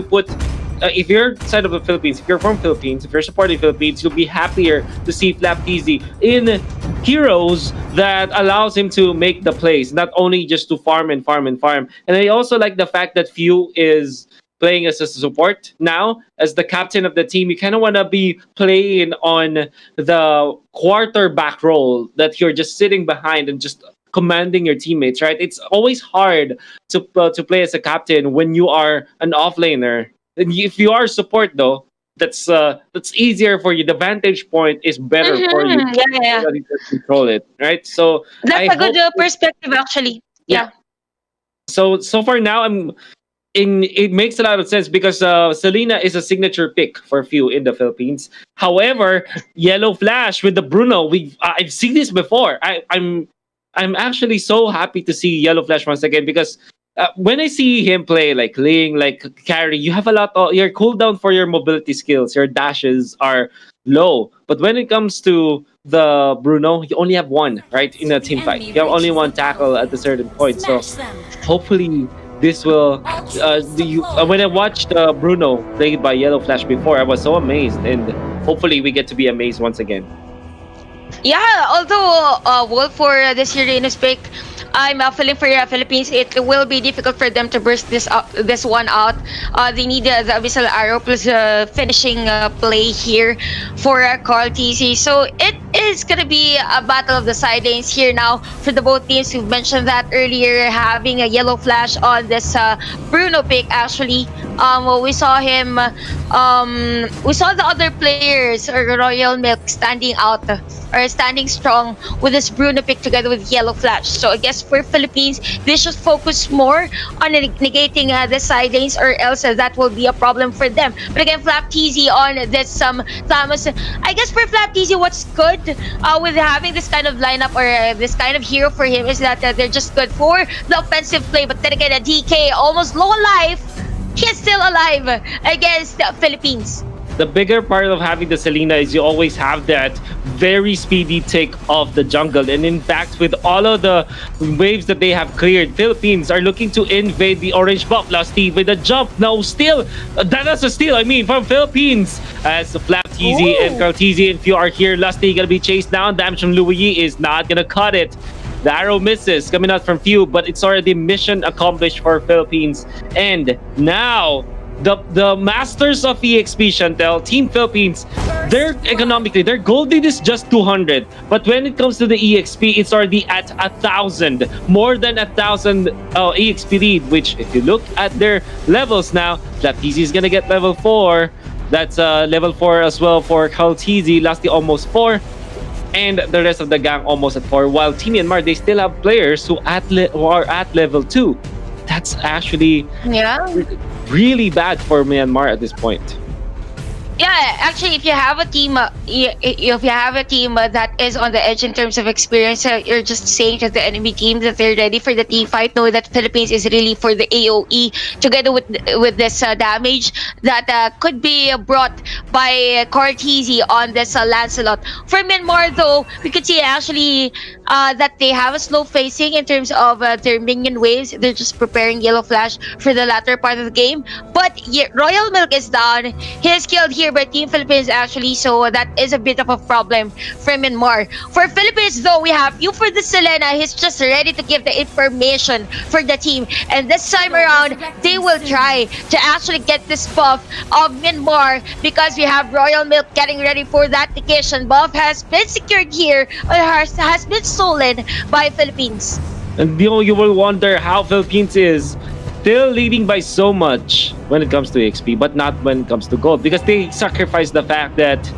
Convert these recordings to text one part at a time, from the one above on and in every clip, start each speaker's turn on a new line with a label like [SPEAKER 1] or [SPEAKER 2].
[SPEAKER 1] put if you're side of the Philippines, if you're from Philippines, if you're supporting Philippines, you'll be happier to see Flap Easy in heroes that allows him to make the plays, not only just to farm and farm and farm. And I also like the fact that Few is playing as a support now as the captain of the team. You kind of want to be playing on the quarterback role that you're just sitting behind and just commanding your teammates, right? It's always hard to play as a captain when you are an offlaner. And if you are support though, that's easier for you. The vantage point is better for you.
[SPEAKER 2] Yeah, yeah, yeah.
[SPEAKER 1] Somebody to control it, right? So I
[SPEAKER 2] That's a good
[SPEAKER 1] hope,
[SPEAKER 2] perspective, actually.
[SPEAKER 1] yeah.
[SPEAKER 2] Yeah.
[SPEAKER 1] So far now, it makes a lot of sense because Selena is a signature pick for few in the Philippines. However, Yellow Flash with the Bruno, I've seen this before. I'm actually so happy to see Yellow Flash once again because when I see him play like Ling, like carry, you have a lot of your cooldown for your mobility skills. Your dashes are low, but when it comes to the Bruno, you only have one, right, in a team fight. You have only one tackle at a certain point. So hopefully this will. When I watched Bruno played by Yellow Flash before, I was so amazed, and hopefully we get to be amazed once again.
[SPEAKER 2] Yeah, although Wolf for this year in pick, I'm feeling for Philippines. It will be difficult for them to burst this one out. They need the Abyssal Arrow plus finishing play here for Carl TC. So it is gonna be a battle of the side lanes here now for the both teams. We've mentioned that earlier, having a Yellow Flash on this Bruno pick. Actually, we saw him. We saw the other players or Royal Milk standing out or standing strong with this Bruno pick together with Yellow Flash. So I guess for Philippines, they should focus more on negating the side lanes, or else that will be a problem for them. But again, Flap TZ on this Thomas. I guess for Flap TZ, what's good with having this kind of lineup or this kind of hero for him is that they're just good for the offensive play. But then again, a DK almost low life. He's still alive against the Philippines.
[SPEAKER 1] The bigger part of having the Selena is you always have that very speedy take of the jungle. And in fact, with all of the waves that they have cleared, Philippines are looking to invade the orange buff. Lusty with a jump. Now still, that's a steal, I mean, from Philippines. As Flap TZ and Carl TZ and Few are here. Lusty gonna be chased down. Damage from Louis is not gonna cut it. The arrow misses coming out from Few, but it's already mission accomplished for Philippines. And now, the masters of EXP, Chantel, Team Philippines, they're economically, their gold lead is just 200. But when it comes to the EXP, it's already at 1,000. More than 1,000 EXP lead, which if you look at their levels now, Flaptizi is gonna get level 4. That's level 4 as well for Kaltizi, Lasty almost 4. And the rest of the gang almost at 4. While Team Myanmar, they still have players who are at level 2. That's actually really bad for Myanmar at this point.
[SPEAKER 2] Yeah, actually, if you have a team, if you have a team that is on the edge in terms of experience, you're just saying to the enemy team that they're ready for the team fight. Know that Philippines is really for the AOE together with this damage that could be brought by Cortese on this Lancelot. For Myanmar, though, we could see actually that they have a slow facing in terms of their minion waves. They're just preparing Yellow Flash for the latter part of the game. But Royal Milk is down. He is killed here by Team Philippines actually, so that is a bit of a problem for Myanmar. For Philippines though, we have you for the Selena. He's just ready to give the information for the team, and this time around they will try to actually get this buff of Myanmar because we have Royal Milk getting ready for that vacation. Buff has been secured here, or has been stolen by Philippines.
[SPEAKER 1] And you will wonder how Philippines is still leading by so much when it comes to XP, but not when it comes to gold, because they sacrifice the fact that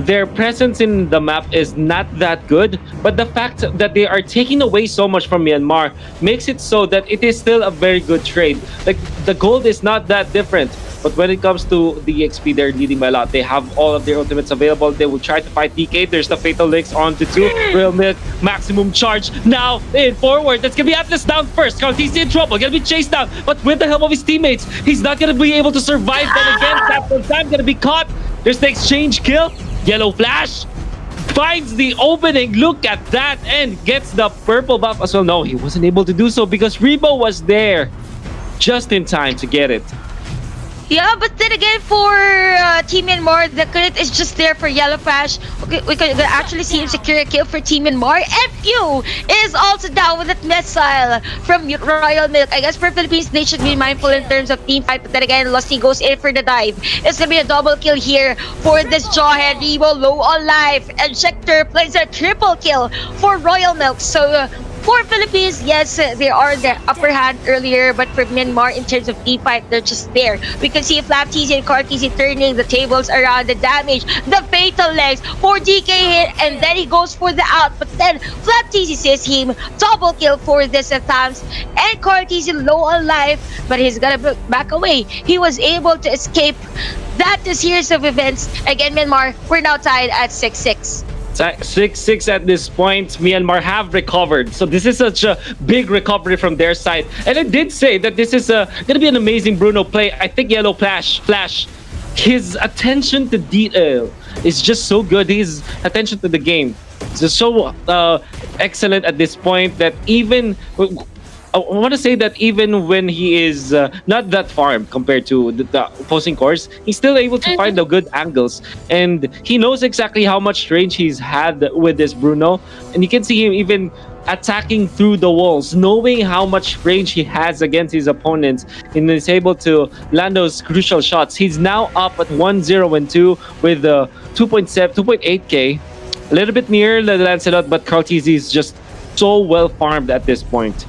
[SPEAKER 1] their presence in the map is not that good, but the fact that they are taking away so much from Myanmar makes it so that it is still a very good trade. Like, the gold is not that different, but when it comes to the XP, they're leading by a lot. They have all of their ultimates available. They will try to fight DK. There's the Fatal Links on to 2. Real Milk, maximum charge. Now, in forward. That's going to be Atlas down first. Cartesi's in trouble. Going to be chased down. But with the help of his teammates, he's not going to be able to survive. Then again, Captain Time going to be caught. There's the exchange kill. Yellow Flash finds the opening. Look at that. And gets the purple buff as well. No, he wasn't able to do so because Rebo was there just in time to get it.
[SPEAKER 2] Yeah, but then again, for Team Myanmar, the credit is just there for Yellow Flash. Okay, we could actually see him secure a kill for Team Myanmar. FU is also down with that missile from Royal Milk. I guess for Philippines, they should be mindful in terms of team fight. But then again, Lusty goes in for the dive. It's gonna be a double kill here for this Jawhead. Rebo low on life. Injector plays a triple kill for Royal Milk. So for Philippines, yes, they are the upper hand earlier, but for Myanmar, in terms of team fight, they're just there. We can see Flap TZ and Car TZ turning the tables around, the damage, the fatal legs for DK hit, and then he goes for the out. But then Flap TZ sees him, double kill for this attempts, and Car TZ low on life, but he's gonna back away. He was able to escape that series of events. Again, Myanmar, we're now tied at 6-6.
[SPEAKER 1] 6-6 at this point. Myanmar have recovered. So this is such a big recovery from their side. And I did say that this is going to be an amazing Bruno play. I think Yellow Flash, his attention to detail is just so good. His attention to the game is just so excellent at this point that even... I want to say that even when he is not that farm compared to the opposing course, he's still able to find the good angles. And he knows exactly how much range he's had with this Bruno. And you can see him even attacking through the walls, knowing how much range he has against his opponents. And is able to land those crucial shots. He's now up at 1-0 and 2 with 2.8k. A little bit near the Lancelot, but Carl TZ is just so well farmed at this point.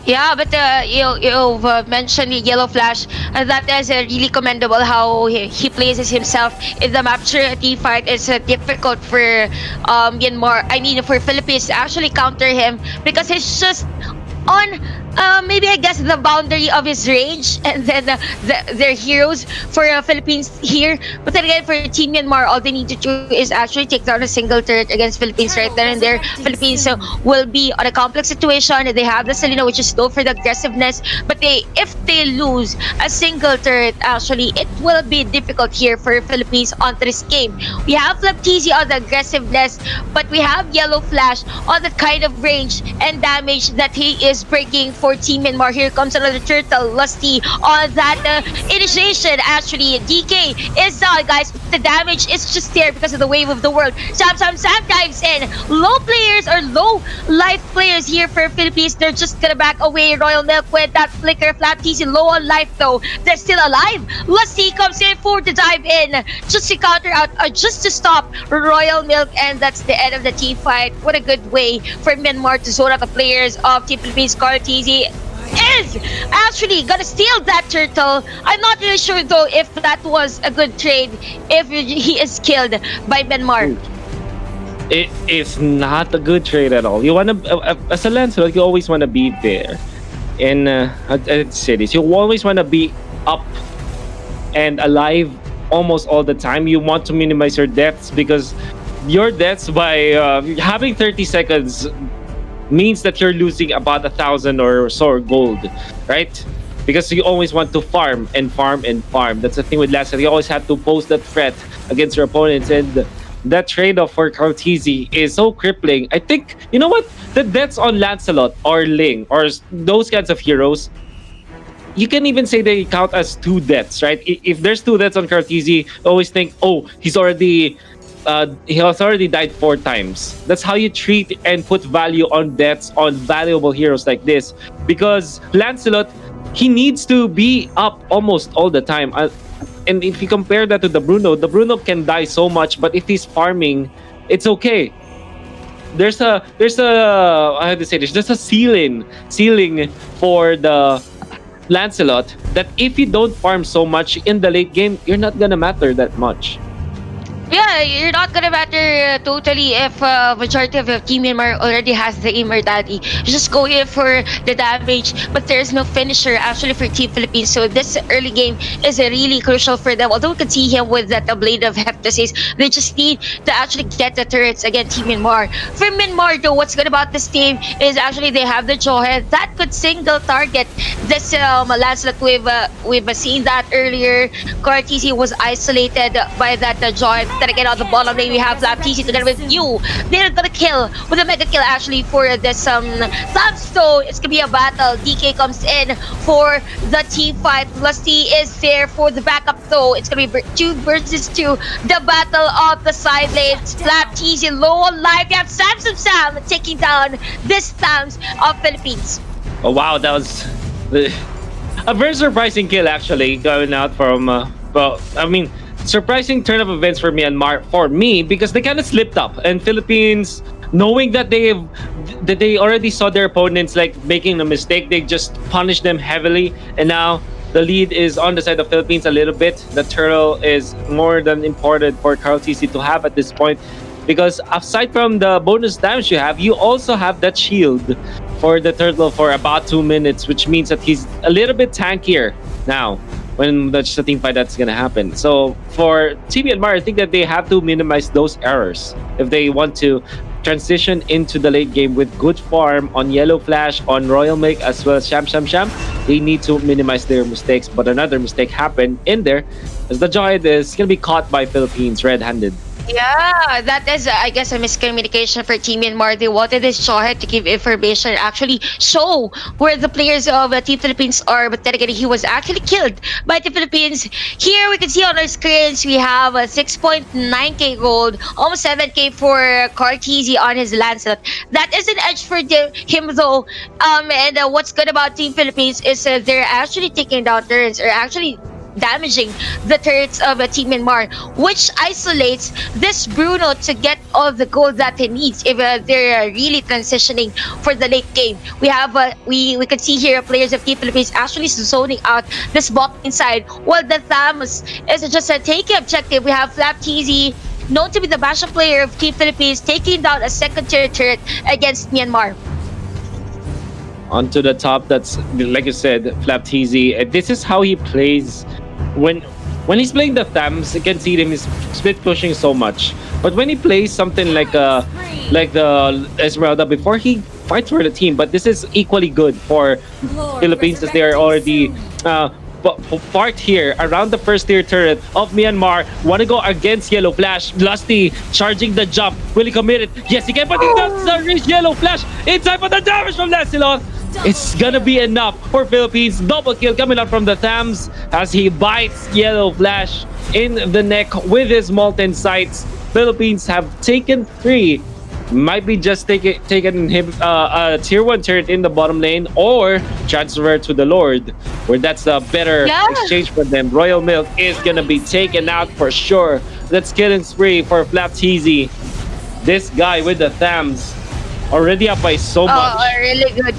[SPEAKER 2] Yeah, but you've mentioned the Yellow Flash. That is really commendable how he places himself in the map. Sure, a team fight is difficult for Myanmar. I mean, for Philippines to actually counter him because he's just on maybe I guess the boundary of his range, and then their heroes for Philippines here. But then again, for Team Myanmar, all they need to do is actually take down a single turret against Philippines right there and there. Philippines will be on a complex situation. They have the Selena, which is known for the aggressiveness, but if they lose a single turret, actually it will be difficult here for Philippines onto this game. We have Flaptizi on the aggressiveness, but we have Yellow Flash on the kind of range and damage that he is breaking for Team Myanmar. Here comes another turtle, Lusty on that initiation. Actually, DK is down, guys. The damage is just there because of the wave of the world. Sam dives in. Low players or low life players here for Philippines. They're just gonna back away. Royal Milk with that flicker. Flat TC low on life though. They're still alive. Lusty comes in for the dive in. Just to counter out, just to stop Royal Milk, and that's the end of the team fight. What a good way for Myanmar to zone out the players of Team Philippines. Carl TZ is actually gonna steal that turtle. I'm not really sure though if that was a good trade if he is killed by Myanmar.
[SPEAKER 1] It is not a good trade at all. You wanna, as a Lancelot, you always wanna be there in cities. You always wanna be up and alive almost all the time. You want to minimize your deaths because your deaths by having 30 seconds means that you're losing about 1,000 or so gold, right? Because you always want to farm and farm and farm. That's the thing with Lancelot. You always have to pose that threat against your opponents, and that trade-off for Cartesi is so crippling. I think, you know what? The deaths on Lancelot or Ling or those kinds of heroes, you can even say they count as 2 deaths, right? If there's 2 deaths on Cartesi, always think, oh, he has already died 4 times. That's how you treat and put value on deaths on valuable heroes like this. Because Lancelot, he needs to be up almost all the time. And if you compare that to the Bruno can die so much, but if he's farming, it's okay. There's a I have to say this. There's a ceiling for the Lancelot that if you don't farm so much in the late game, you're not gonna matter that much.
[SPEAKER 2] Yeah, you're not gonna matter totally if majority of your Team Myanmar already has the immortality. You just go in for the damage, but there's no finisher actually for Team Philippines. So this early game is really crucial for them. Although we can see him with that blade of Heptasis, they just need to actually get the turrets against Team Myanmar. For Myanmar though, what's good about this team is actually they have the Jawhead that could single target this Lancelot. We've seen that earlier. Cartesi was isolated by that Jawhead. That again taking out the bottom lane. We have Laptisi together with you. They're gonna kill with a mega kill actually for this so it's gonna be a battle. DK comes in for the team fight. Lusty is there for the backup though. It's gonna be 2 versus 2. The battle of the side lanes. Laptisi low on life. We have Sam taking down this Tams of Philippines.
[SPEAKER 1] Oh wow, that was a very surprising kill actually, going out from well, I mean, surprising turn of events for Myanmar for me, because they kind of slipped up, and Philippines, knowing that they already saw their opponents like making a mistake, they just punished them heavily, and now the lead is on the side of Philippines a little bit. The turtle is more than important for Carl TC to have at this point, because aside from the bonus damage you have, you also have that shield for the turtle for about 2 minutes, which means that he's a little bit tankier now when that's the team fight that's gonna happen. So for Team Myanmar, I think that they have to minimize those errors if they want to transition into the late game with good farm on Yellow Flash, on Royal Milk, as well as Sham. They need to minimize their mistakes, but another mistake happened in there as the Giant is gonna be caught by Philippines red-handed.
[SPEAKER 2] Yeah, that is, I guess, a miscommunication for Team Myanmar. They wanted this Shahid to give information, actually show where the players of Team Philippines are, but then again, he was actually killed by the Philippines. Here we can see on our screens, we have a 6.9k gold, almost 7k for Cartesi on his Lancelot. That is an edge for him though. And what's good about Team Philippines is they're actually taking down turrets, or actually damaging the turrets of Team Myanmar, which isolates this Bruno to get all the gold that he needs if they're really transitioning for the late game. We have we can see here players of Team Philippines actually zoning out this bot inside, while the Thamus is just a taking objective. We have Flapteasy, known to be the Bastion player of Team Philippines, taking down a second-tier turret against Myanmar.
[SPEAKER 1] Onto the top, that's like you said, Flapteasy. This is how he plays when he's playing the Thams. You can see him is split pushing so much, but when he plays something like the Esmeralda before, he fights for the team. But this is equally good for Philippines, as they are already part here around the first tier turret of Myanmar. Want to go against Yellow Flash. Lusty charging the jump. Will he commit it? Yes, he can, but he doesn't reach Yellow Flash inside for the damage from Lancelot. It's gonna be enough for Philippines. Double kill coming out from the Thams as he bites Yellow Flash in the neck with his molten sights. Philippines have taken 3. Might be just taking a tier 1 turret in the bottom lane, or transfer to the Lord, where that's a better exchange for them. Royal Milk is gonna be taken out for sure. That's killing spree for Flapteasy. This guy with the Thams already up by so much.
[SPEAKER 2] Oh, really good.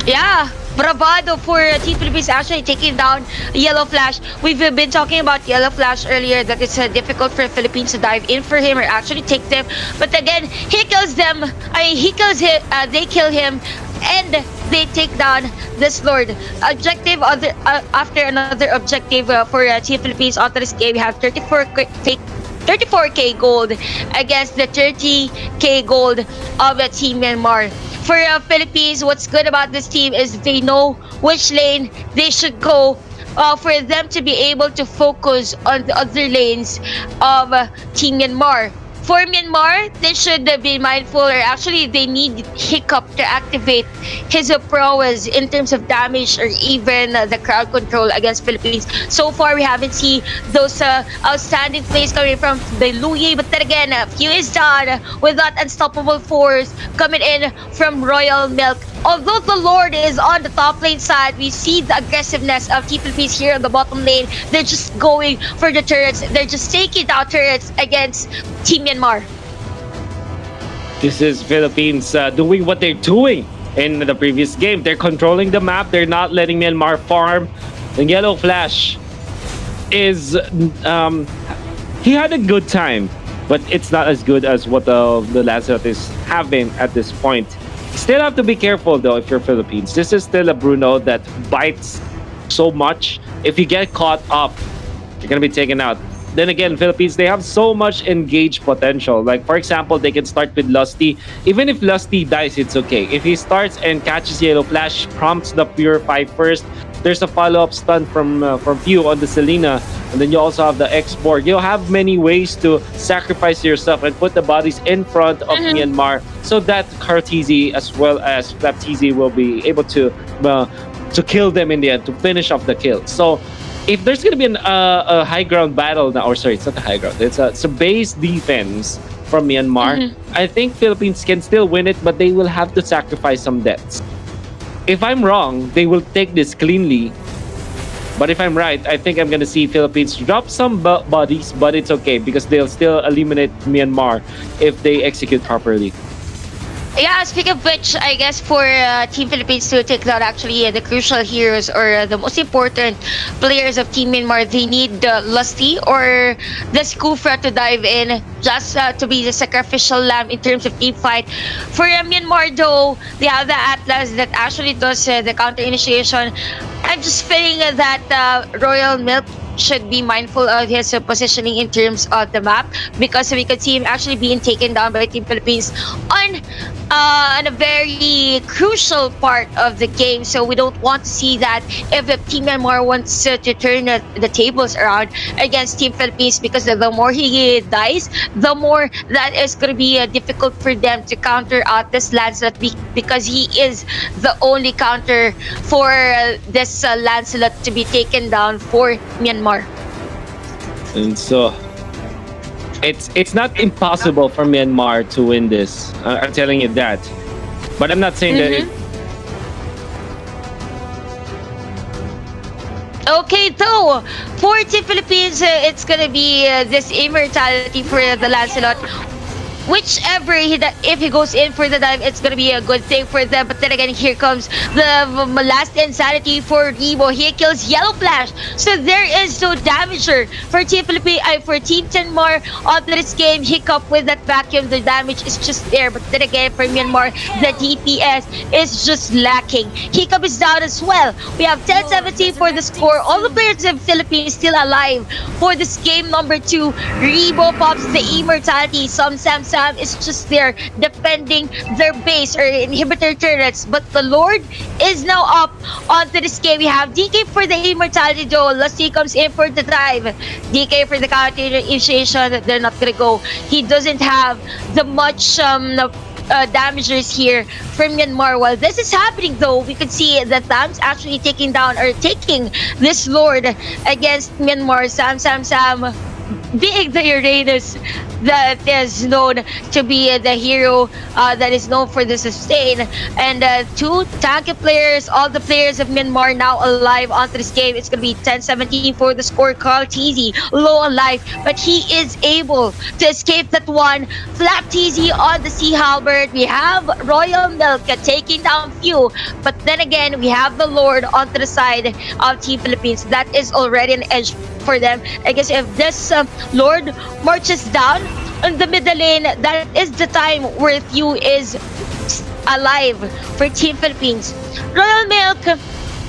[SPEAKER 2] Yeah, bravado for Team Philippines actually taking down Yellow Flash. We've been talking about Yellow Flash earlier, that it's difficult for Philippines to dive in for him or actually take them. But again, he kills them. He kills him. They kill him, and they take down this Lord. Objective after another objective for Team Philippines onto this game. We have 34k gold against the 30k gold of Team Myanmar. For Philippines, what's good about this team is they know which lane they should go for them to be able to focus on the other lanes of Team Myanmar. For Myanmar, they should be mindful, or actually they need Hiccup to activate his prowess in terms of damage or even the crowd control against Philippines. So far, we haven't seen those outstanding plays coming from the Luyi, but then again, few is done with that unstoppable force coming in from Royal Milk. Although the Lord is on the top lane side, we see the aggressiveness of Team Philippines here on the bottom lane. They're just going for the turrets. They're just taking down turrets against Team Myanmar.
[SPEAKER 1] This is Philippines doing what they're doing in the previous game. They're controlling the map. They're not letting Myanmar farm. The Yellow Flash is he had a good time, but it's not as good as what the Lancelot is having at this point. Still have to be careful though if you're Philippines. This is still a Bruno that bites so much. If you get caught up, you're gonna be taken out. then again, Philippines, they have so much engaged potential. Like, for example, they can start with Lusty. Even if Lusty dies, it's okay. If he starts and catches Yellow Flash, prompts the Purify first, there's a follow-up stun from Few on the Selena, and then you also have the export. You'll have many ways to sacrifice yourself and put the bodies in front of Myanmar, so that Kartizi as well as Flaptizi will be able to kill them in the end, to finish off the kill. So if there's going to be a high ground battle now, or sorry, it's not a high ground, it's a base defense from Myanmar, I think Philippines can still win it, but they will have to sacrifice some deaths. If I'm wrong, they will take this cleanly. But if I'm right, I think I'm going to see Philippines drop some bodies, but it's okay because they'll still eliminate Myanmar if they execute properly.
[SPEAKER 2] Yeah, speaking of which, I guess for Team Philippines to take down actually the crucial heroes or the most important players of Team Myanmar, they need the Lusty or the Skufra to dive in, just to be the sacrificial lamb in terms of team fight. For Myanmar though, they have the Atlas that actually does the counter initiation. I'm just feeling that Royal Milk should be mindful of his positioning in terms of the map, because we could see him actually being taken down by Team Philippines on a very crucial part of the game. So we don't want to see that if the Team Myanmar wants to turn the tables around against Team Philippines, because the more he dies, the more that is going to be difficult for them to counter out this Lancelot, because he is the only counter for this Lancelot to be taken down for Myanmar.
[SPEAKER 1] And so it's not impossible for Myanmar to win this. I'm telling you that. But I'm not saying that
[SPEAKER 2] Okay, though, for Team Philippines, it's gonna be this immortality for the Lancelot. Whichever if he goes in for the dive, it's gonna be a good thing for them. But then again, here comes the last insanity for Rebo. He kills Yellow Flash, so there is no damager for Team Philippines. For Team Myanmar onto this game. Hiccup with that vacuum, the damage is just there. But then again, for Myanmar, the DPS is just lacking. Hiccup is down as well. We have 10-17 for the score. All the players of Philippines still alive for this game number 2. Rebo pops the immortality. Sam is just there defending their base or inhibitor turrets, but the Lord is now up onto this game. We have DK for the immortality though. Lusty comes in for the dive. DK for the counter initiation. They're not gonna go. He doesn't have the much damagers here from Myanmar. While this is happening though, we could see that Sam's actually taking this Lord against Myanmar. Sam being the Uranus that is known to be the hero that is known for the sustain, and 2 tanky players, all the players of Myanmar now alive onto this game. It's gonna be 10-17 for the score. Carl Teasy low on life, but he is able to escape that one. Flap Teasy on the Sea Halberd. We have Royal Milk taking down Few, but then again we have the Lord onto the side of Team Philippines. That is already an edge for them. I guess if this Lord marches down in the middle lane, that is the time where Few is alive for Team Philippines. Royal Milk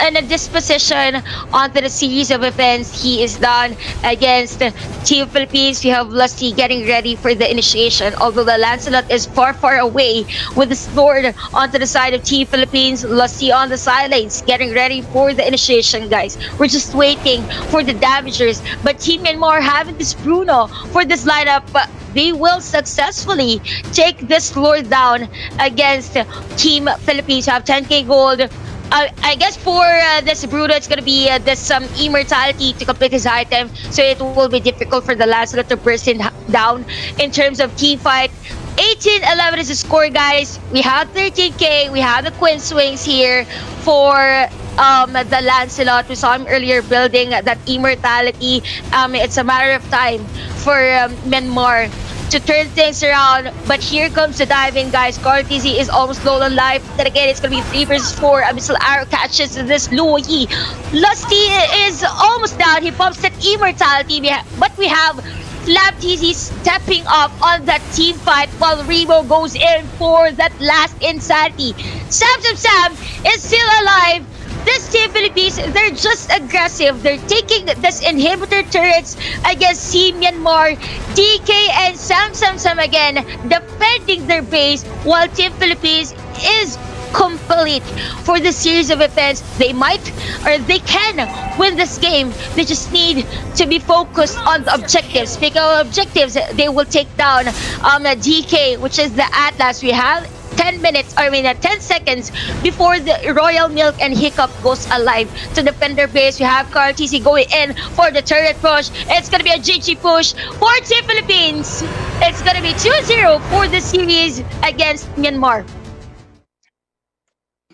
[SPEAKER 2] in a disposition onto the series of events. He is done against Team Philippines. We have Lusty getting ready for the initiation, although the Lancelot is far away with the sword onto the side of Team Philippines. Lusty on the sidelines getting ready for the initiation, guys. We're just waiting for the damagers, but Team Myanmar having this Bruno for this lineup, they will successfully take this Lord down against Team Philippines. Have 10k gold. I guess for this Bruno, it's gonna be this immortality to complete his item, so it will be difficult for the Lancelot to burst down in terms of team fight. 18-11 is the score, guys. We have 13k. We have the Queen Swings here for the Lancelot. We saw him earlier building that immortality. It's a matter of time for Myanmar to turn things around, but here comes the diving, guys. Cortese is almost low on life. Then again, it's gonna be 3 versus 4. Abyssal Arrow catches this Luoyi. Lusty is almost down. He pumps that immortality, but we have Flapteasy stepping up on that team fight while Rebo goes in for that last insanity. Sam is still alive, this Team Philippines, they're just aggressive. They're taking this inhibitor turrets against Team Myanmar. DK and Sam again defending their base, while Team Philippines is complete for the series of events. They might or they can win this game. They just need to be focused on the objectives. Speaking of objectives, they will take down DK, which is the Atlas. We have 10 minutes, 10 seconds before the Royal Milk and Hiccup goes alive to defend their base. We have Carl TC going in for the turret push. It's going to be a GG push for Team Philippines. It's going to be 2-0 for the series against Myanmar.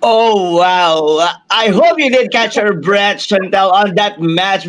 [SPEAKER 3] Oh wow! I hope you did catch your breath, Chantel, on that match